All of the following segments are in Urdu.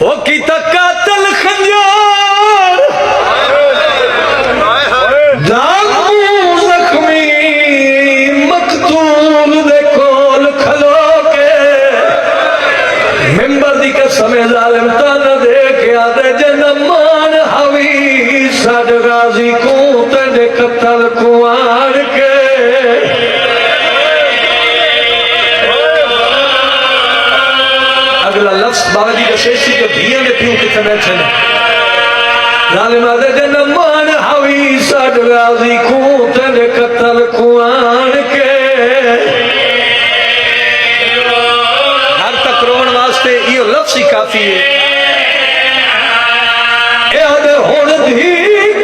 وہ کیتا قاتل خنجر داموں زخمی مقتول دے کول کھلو کے ممبر دی قسم ظالم تانا دے کے آدھے جنمان حوی ساڈ غازی کو تیرے قتل کو آڑ کے اگلا لفظ بابا جی کا شیشی کے دھیاں نے پیوں کتنے بیٹھے ہیں ظالم آدھے جنمان حوی ساڈ غازی کو تیرے قتل کو آڑ کے ہر تک رومن واسطے یہ لفظ ہی کافی ہے اے آدھے ہون دھی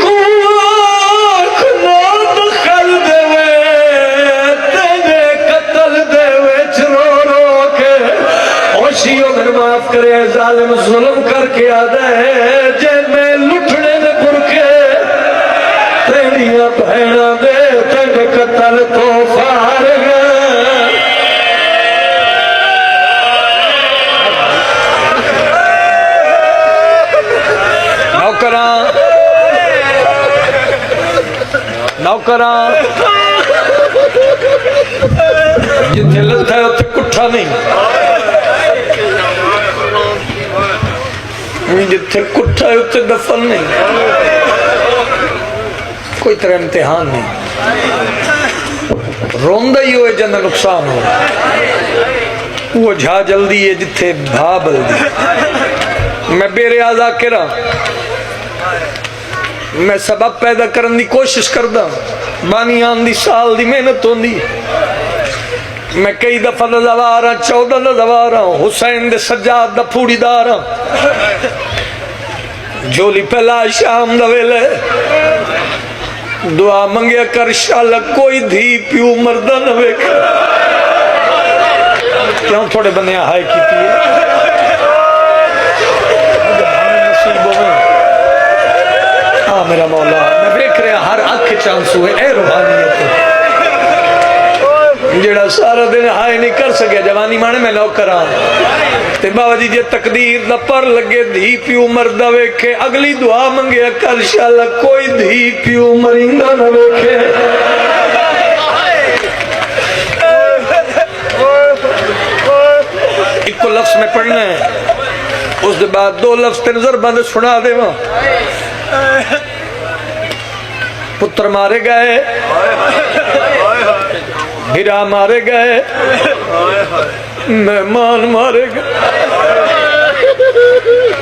کو آنکھ نہ دخل دے وے تیرے قتل دے وے چھرو رو کے اوشیوں میں معاف کرے ظالم ظلم کر کے آدھے جے میں لٹھنے دے برکے تیریاں بہنہ دے تیرے قتل تو فارغ نوکران جتنے لگتا ہے اتنے کٹھا نہیں جتنے کٹھا ہے اتنے دفن نہیں کوئی طرح امتحان نہیں روندہ ہی ہوئے جنہ نقصان ہو وہ جھا جلدی ہے جتنے بھا بلدی میں بے ریاضہ کرا میں سبب پیدا کرنے دی کوشش کردہ بانی آن دی سال دی محنت ہوں دی میں کئی دفعہ دزوارا 14 دزوارا حسین دے سجاد دا پھوڑی دارا جولی پہلا شام دویلے دعا منگیا کر شالا کوئی دھی پیو مردہ نوے کر کیوں تھوڑے بندے ہائے کیتی ہے میرا مولا میں دیکھ رہا ہر آنکھ چانس ہوئے اے روحانیت جڑا سارا دن ہائے نہیں کر سکے جوانی مانے میں نوکران تے بابا جی جے تقدیر دا پر لگے دھی پیو مردہ ویکھے اگلی دعا منگیا کر شالا کوئی دھی پیو مرندہ نہ ویکھے ایک کو لفظ میں پڑھنا ہے اس دے بعد 2 لفظ تے نظر بند سنا دے وہاں پتر مارے گئے بھیرا مارے گئے مہمان مارے گئے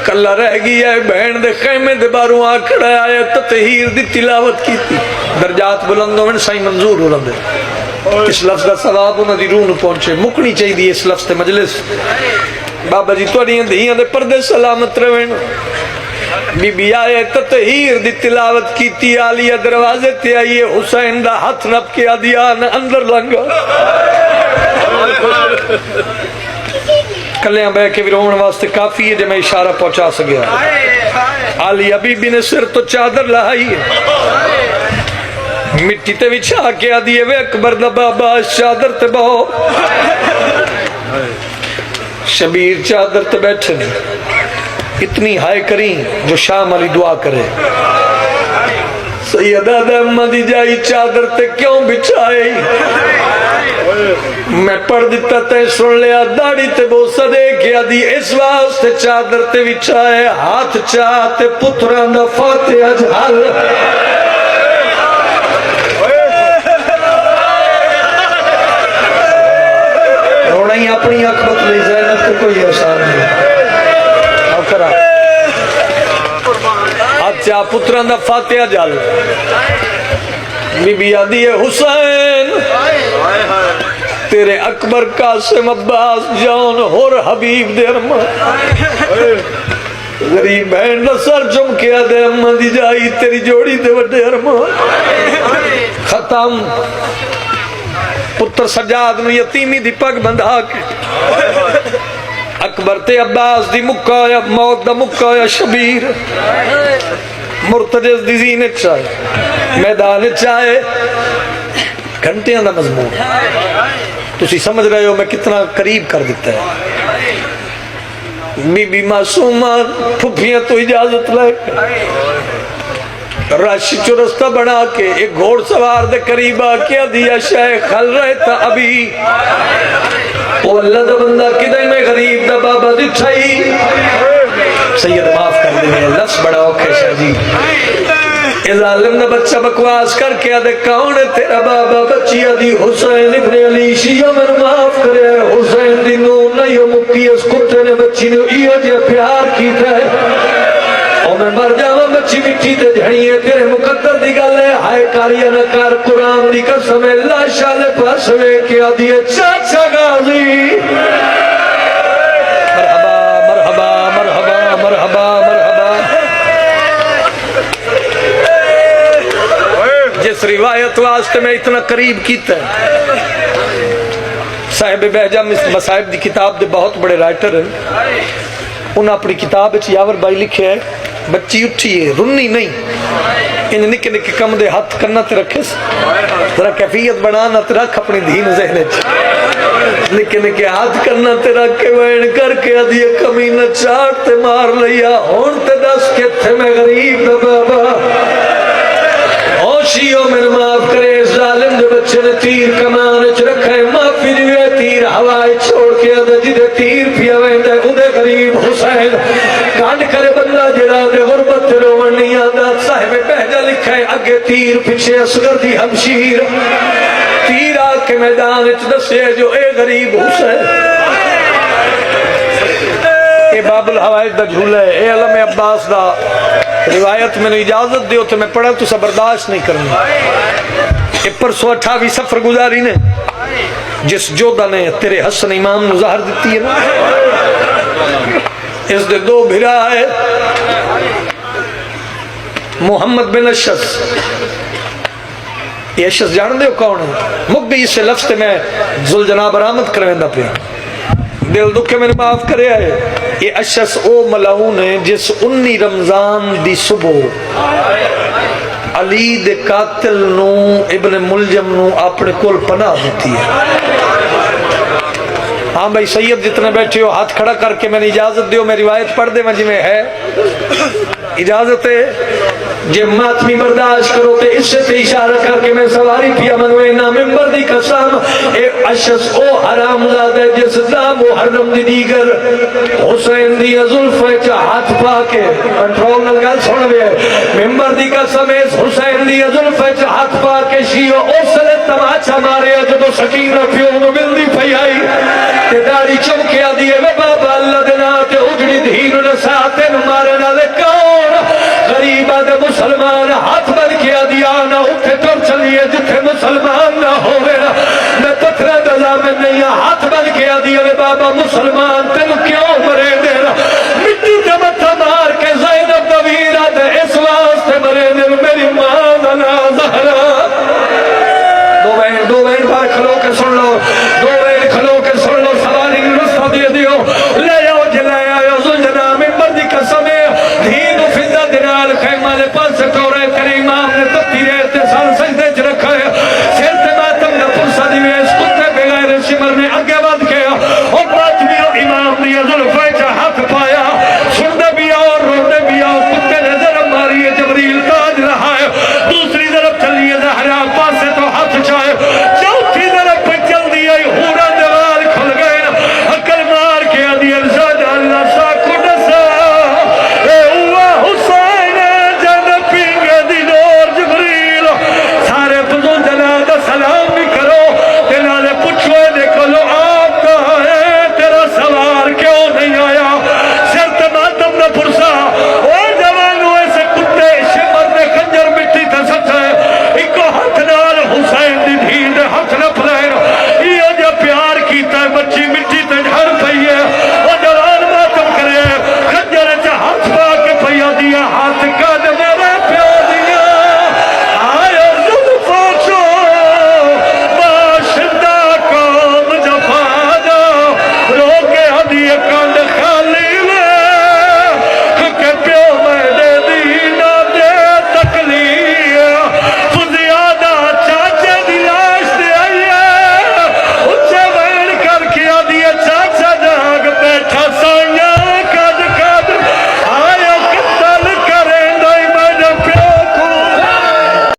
کلا رہ گیا ہے بہن دے خیمے دے باروں آکڑا آیا تطہیر دی تلاوت کی تھی درجات بلندوں میں سائیں منظور ہو رہے اس لفظ کا ثواب انہوں دی روح نو پہنچے مکنی چاہی دی اس لفظ تے مجلس بابا جی توڑیاں دھیاں دے پردے سلامت روین بی بی آئے تطہیر دی تلاوت کی تی آلیہ دروازے تے آئیے حسین دا ہاتھ نپ کے آدیان اندر لنگا کلیاں بے کے رومن واسطے کافی ہے جو میں اشارہ پہنچا سکیا آلیہ بی بی نے سر تو چادر لہائی ہے مٹی تے وچھا کے آدیے وے اکبر دا بابا چادر تے بہو شبیر چادر تے بیٹھے اتنی ہائے کریں جو شام علی دعا کرے سیدہ احمد جائی چادر تے کیوں بچھائی میں پڑھ دیتا تے سن لیا داڑی تے بوسا دے گیا دی اس واسطے چادر تے بچھائے ہاتھ چاہتے پتران دا فاتحہ جھال رونا ہی اپنی اکبت لے زینب کو کوئی احسان نہیں اچھا پتران دا فاتحہ جال بی بی آدھی ہے حسین تیرے اکبر قاسم عباس جان اور حبیب دے ارمان غریب بہن دا سر چمکیا دے اماں دی جائی تیری جوڑی دے وڈے ارمان ختم پتر سجاد نو یتیمی دی پگ بندھا کے اکبر تے عباس دی مکایا موت دا مکایا شبیر مرتجز دی زینت چاہے میدان چاہے گھنٹیاں دا مضمون تسی سمجھ رہے ہو میں کتنا قریب کر دیتا ہے بی بی معصومہ پھپھیاں تو اجازت لے رش چرستہ بنا کے ایک گھوڑ سوار دے قریب آ کے دیا شیخ حل رہتا ابھی وہ اللہ دا بندہ کدھر میں غریب دا بابا دٹھائی سید معاف کر دیں لفظ بڑا اوکھے شاہ جی اے ظالم دا بچہ بکواس کر کے آدھے کون ہے تیرا بابا بچی آدھی حسین ابن علی شیعہ میں معاف کرے حسین دی نون نہیں ہو مکی اس کتے نے بچی نے ایو جے پیار کی تھے اور میں مر جاواں بچی مٹھی تے جھڑیے تیرے مقدر دی گل ہے ہائے کاریہ نکار قرآن دی قسم اللہ شالے پاس وے کیا دیئے چاچا غازی مرحبا مرحبا مرحبا مرحبا مرحبا جس روایت واسطے میں اتنا قریب کیتا ہے صاحب بہجہ مصائب دی کتاب دے بہت بڑے رائٹر ہیں انہاں اپنی کتاب یاور بائی لکھے ہے بچی اٹھی ہے رنی نہیں ان نکے نکے کم دے ہاتھ کرنا تے رکھے ذرا کیفیت بنانا تے رکھ اپنی دین ذہن نکے نکے ہاتھ کرنا تے رکھ کے وین کر کے ادھی کمینہ چاٹ تے مار لیا ہون تے دس کے تھے میں غریب دا بابا ہوشیوں میں معاف کرے ظالم دے بچے نے تیر کمان چ رکھے معافی دیوے تیر ہوائی چھوڑ کے ادھے جدے تیر پیا ویندے ادھے غریب حسین کانڈ کرے بندہ جڑا دے غربت رومن نہیں آدھا صاحب بہجہ لکھے اگے تیر پیچھے اصغر دی ہمشیر تیر آ کے میدان اچ دسے جو اے غریب حسین اے باب الحوائج دا جھولا ہے اے علم عباس دا روایت میں نے اجازت دیو تو میں پڑھا تو برداشت نہیں کرنا اے پرسو 28 سفر گزاری نے جس جودہ نے تیرے حسن امام نو ظاہر دیتی ہے نا اس دے دو بھرا ہے محمد بن اشس یہ اشس جان دے ہو کون ہے مقبی اس سے لفظ تے میں ذوالجناب برآمد کرویندہ پہ دل دکھے میں نے معاف کرے آئے یہ اشس او ملعون ہے جس 19 رمضان دی صبح علی دے قاتل نو ابن ملجم نو اپنے کول پناہ دیتی ہے ہاں بھائی سید جتنے بیٹھے ہو ہاتھ کھڑا کر کے میں نے اجازت دیو میں روایت پڑھ دے مجھے میں ہے اجازت ہے جے ماتمی برداشت کرو تے اس سے اشارہ کر کے میں سواری پیا منوے نا ممبر دی قسم اے اشس او حرام زادہ جس دا محرم دی دیگر حسین دی ظلفے چا ہاتھ پا کے کنٹرول نلگل سن بے ممبر دی قسم اس حسین دی ظلفے چا ہاتھ پا کے شیعہ او سلے تماچا مارے جدو سکینہ پیوں نو مل دی پھئی آئی تے داری چمکیا دیئے